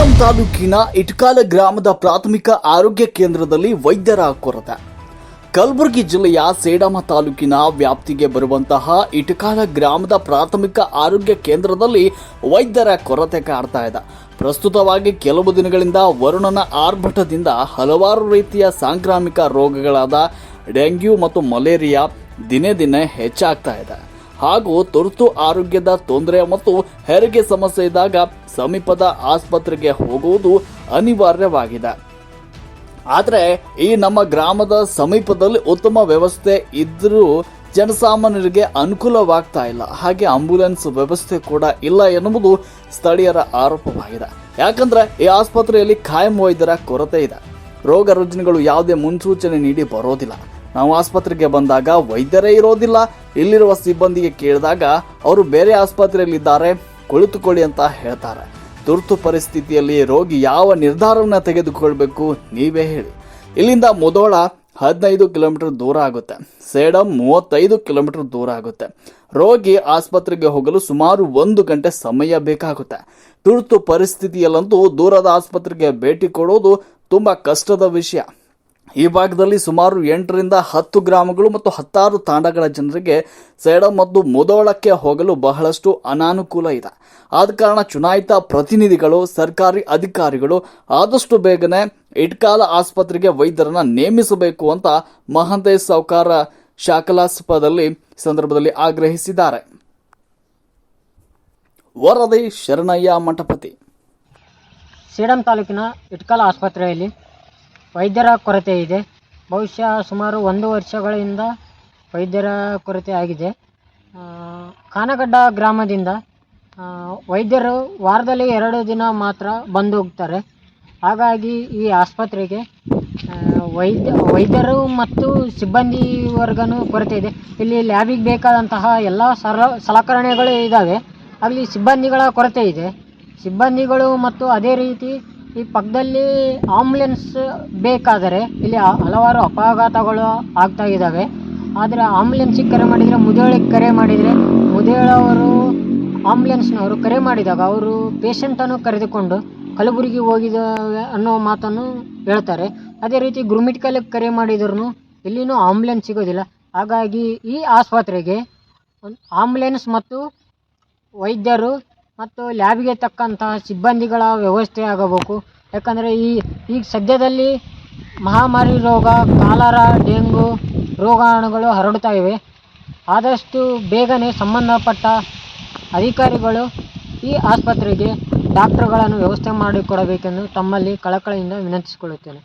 ಸೇಡಂ ತಾಲೂಕಿನ ಇಟ್ಕಾಲ ಗ್ರಾಮದ ಪ್ರಾಥಮಿಕ ಆರೋಗ್ಯ ಕೇಂದ್ರದಲ್ಲಿ ವೈದ್ಯರ ಕೊರತೆ. ಕಲಬುರಗಿ ಜಿಲ್ಲೆಯ ಸೇಡಂ ತಾಲೂಕಿನ ವ್ಯಾಪ್ತಿಗೆ ಬರುವಂತಹ ಇಟ್ಕಾಲ ಗ್ರಾಮದ ಪ್ರಾಥಮಿಕ ಆರೋಗ್ಯ ಕೇಂದ್ರದಲ್ಲಿ ವೈದ್ಯರ ಕೊರತೆ ಕಾಡ್ತಾ ಇದೆ. ಪ್ರಸ್ತುತವಾಗಿ ಕೆಲವು ದಿನಗಳಿಂದ ವರುಣನ ಆರ್ಭಟದಿಂದ ಹಲವಾರು ರೀತಿಯ ಸಾಂಕ್ರಾಮಿಕ ರೋಗಗಳಾದ ಡೆಂಗ್ಯೂ ಮತ್ತು ಮಲೇರಿಯಾ ದಿನೇ ದಿನೇ ಹೆಚ್ಚಾಗ್ತಾ ಇದೆ. ಹಾಗೂ ತುರ್ತು ಆರೋಗ್ಯದ ತೊಂದರೆ ಮತ್ತು ಹೆರಿಗೆ ಸಮಸ್ಯೆ ಇದ್ದಾಗ ಸಮೀಪದ ಆಸ್ಪತ್ರೆಗೆ ಹೋಗುವುದು ಅನಿವಾರ್ಯವಾಗಿದೆ. ಆದರೆ ಈ ನಮ್ಮ ಗ್ರಾಮದ ಸಮೀಪದಲ್ಲಿ ಉತ್ತಮ ವ್ಯವಸ್ಥೆ ಇದ್ದರೂ ಜನಸಾಮಾನ್ಯರಿಗೆ ಅನುಕೂಲವಾಗ್ತಾ ಇಲ್ಲ. ಹಾಗೆ ಆಂಬ್ಯುಲೆನ್ಸ್ ವ್ಯವಸ್ಥೆ ಕೂಡ ಇಲ್ಲ ಎನ್ನುವುದು ಸ್ಥಳೀಯರ ಆರೋಪವಾಗಿದೆ. ಯಾಕಂದ್ರೆ ಈ ಆಸ್ಪತ್ರೆಯಲ್ಲಿ ಖಾಯಂ ವೈದ್ಯರ ಕೊರತೆ ಇದೆ. ರೋಗ ರುಜಿನಗಳು ಯಾವುದೇ ಮುನ್ಸೂಚನೆ ನೀಡಿ ಬರೋದಿಲ್ಲ. ನಾವು ಆಸ್ಪತ್ರೆಗೆ ಬಂದಾಗ ವೈದ್ಯರೇ ಇರೋದಿಲ್ಲ. ಇಲ್ಲಿರುವ ಸಿಬ್ಬಂದಿಗೆ ಕೇಳಿದಾಗ ಅವರು ಬೇರೆ ಆಸ್ಪತ್ರೆಯಲ್ಲಿದ್ದಾರೆ, ಕುಳಿತುಕೊಳ್ಳಿ ಅಂತ ಹೇಳ್ತಾರೆ. ತುರ್ತು ಪರಿಸ್ಥಿತಿಯಲ್ಲಿ ರೋಗಿ ಯಾವ ನಿರ್ಧಾರವನ್ನು ತೆಗೆದುಕೊಳ್ಬೇಕು ನೀವೇ ಹೇಳಿ. ಇಲ್ಲಿಂದ ಮುಧೋಳ 15 ಕಿಲೋಮೀಟರ್ ದೂರ ಆಗುತ್ತೆ. ಸೇಡಂ 35 ಕಿಲೋಮೀಟರ್ ದೂರ ಆಗುತ್ತೆ. ರೋಗಿ ಆಸ್ಪತ್ರೆಗೆ ಹೋಗಲು ಸುಮಾರು 1 ಗಂಟೆ ಸಮಯ ಬೇಕಾಗುತ್ತೆ. ತುರ್ತು ಪರಿಸ್ಥಿತಿಯಲ್ಲಂತೂ ದೂರದ ಆಸ್ಪತ್ರೆಗೆ ಭೇಟಿ ಕೊಡೋದು ತುಂಬಾ ಕಷ್ಟದ ವಿಷಯ. ಈ ಭಾಗದಲ್ಲಿ ಸುಮಾರು 8 ರಿಂದ 10 ಗ್ರಾಮಗಳು ಮತ್ತು 16 ತಾಂಡಗಳ ಜನರಿಗೆ ಸೇಡಂ ಮತ್ತು ಮುಧೋಳಕ್ಕೆ ಹೋಗಲು ಬಹಳಷ್ಟು ಅನಾನುಕೂಲ ಇದೆ. ಆದ ಕಾರಣ ಚುನಾಯಿತ ಪ್ರತಿನಿಧಿಗಳು, ಸರ್ಕಾರಿ ಅಧಿಕಾರಿಗಳು ಆದಷ್ಟು ಬೇಗನೆ ಇಟ್ಕಾಲ ಆಸ್ಪತ್ರೆಗೆ ವೈದ್ಯರನ್ನ ನೇಮಿಸಬೇಕು ಅಂತ ಮಹಾಂತೇಶ್ ಸಾವ್ಕಾರ ಶಾಕಲಾಸ್ಪದಲ್ಲಿ ಸಂದರ್ಭದಲ್ಲಿ ಆಗ್ರಹಿಸಿದ್ದಾರೆ. ವರದಿ ಶರಣಯ್ಯ ಮಂಟಪತಿ. ಸೇಡಂ ತಾಲೂಕಿನ ಇಟ್ಕಾಲ ಆಸ್ಪತ್ರೆಯಲ್ಲಿ ವೈದ್ಯರ ಕೊರತೆ ಇದೆ. ಬಹುಶಃ ಸುಮಾರು 1 ವರ್ಷಗಳಿಂದ ವೈದ್ಯರ ಕೊರತೆ ಆಗಿದೆ. ಕಾನಗಡ್ಡ ಗ್ರಾಮದಿಂದ ವೈದ್ಯರು ವಾರದಲ್ಲಿ 2 ದಿನ ಮಾತ್ರ ಬಂದು ಹೋಗ್ತಾರೆ. ಹಾಗಾಗಿ ಈ ಆಸ್ಪತ್ರೆಗೆ ವೈದ್ಯರು ಮತ್ತು ಸಿಬ್ಬಂದಿ ವರ್ಗನೂ ಕೊರತೆ ಇದೆ. ಇಲ್ಲಿ ಲ್ಯಾಬಿಗೆ ಬೇಕಾದಂತಹ ಎಲ್ಲ ಸಲಕರಣೆಗಳು ಇದ್ದಾವೆ. ಅಲ್ಲಿ ಸಿಬ್ಬಂದಿಗಳ ಕೊರತೆ ಇದೆ. ಸಿಬ್ಬಂದಿಗಳು ಮತ್ತು ಅದೇ ರೀತಿ ಈ ಪಕ್ಕದಲ್ಲಿ ಆಂಬುಲೆನ್ಸ್ ಬೇಕಾದರೆ ಇಲ್ಲಿ ಹಲವಾರು ಅಪಘಾತಗಳು ಆಗ್ತಾ ಇದ್ದಾವೆ. ಆದರೆ ಆಂಬುಲೆನ್ಸಿಗೆ ಕರೆ ಮಾಡಿದರೆ, ಮುಧೋಳಿಗೆ ಕರೆ ಮಾಡಿದರೆ, ಮುಧೋಳವರು ಆಂಬುಲೆನ್ಸ್ನವರು ಕರೆ ಮಾಡಿದಾಗ ಅವರು ಪೇಷಂಟನ್ನು ಕರೆದುಕೊಂಡು ಕಲಬುರಗಿ ಹೋಗಿದ್ದಾವೆ ಅನ್ನೋ ಮಾತನ್ನು ಹೇಳ್ತಾರೆ. ಅದೇ ರೀತಿ ಗುರುಮಿಟ್ಕಲ್ಗೆ ಕರೆ ಮಾಡಿದ್ರು ಇಲ್ಲಿನೂ ಆಂಬುಲೆನ್ಸ್ ಸಿಗೋದಿಲ್ಲ. ಹಾಗಾಗಿ ಈ ಆಸ್ಪತ್ರೆಗೆ ಆಂಬುಲೆನ್ಸ್ ಮತ್ತು ವೈದ್ಯರು ಮತ್ತು ಲ್ಯಾಬಿಗೆ ತಕ್ಕಂತಹ ಸಿಬ್ಬಂದಿಗಳ ವ್ಯವಸ್ಥೆ ಆಗಬೇಕು. ಯಾಕಂದರೆ ಈಗ ಸದ್ಯದಲ್ಲಿ ಮಹಾಮಾರಿ ರೋಗ, ಕಾಲರಾ, ಡೆಂಗು ರೋಗಾಣುಗಳು ಹರಡ್ತಾ ಇವೆ. ಆದಷ್ಟು ಬೇಗನೆ ಸಂಬಂಧಪಟ್ಟ ಅಧಿಕಾರಿಗಳು ಈ ಆಸ್ಪತ್ರೆಗೆ ಡಾಕ್ಟರ್ಗಳನ್ನು ವ್ಯವಸ್ಥೆ ಮಾಡಿಕೊಡಬೇಕೆಂದು ತಮ್ಮಲ್ಲಿ ಕಳಕಳಿಯಿಂದ ವಿನಂತಿಸಿಕೊಳ್ಳುತ್ತೇನೆ.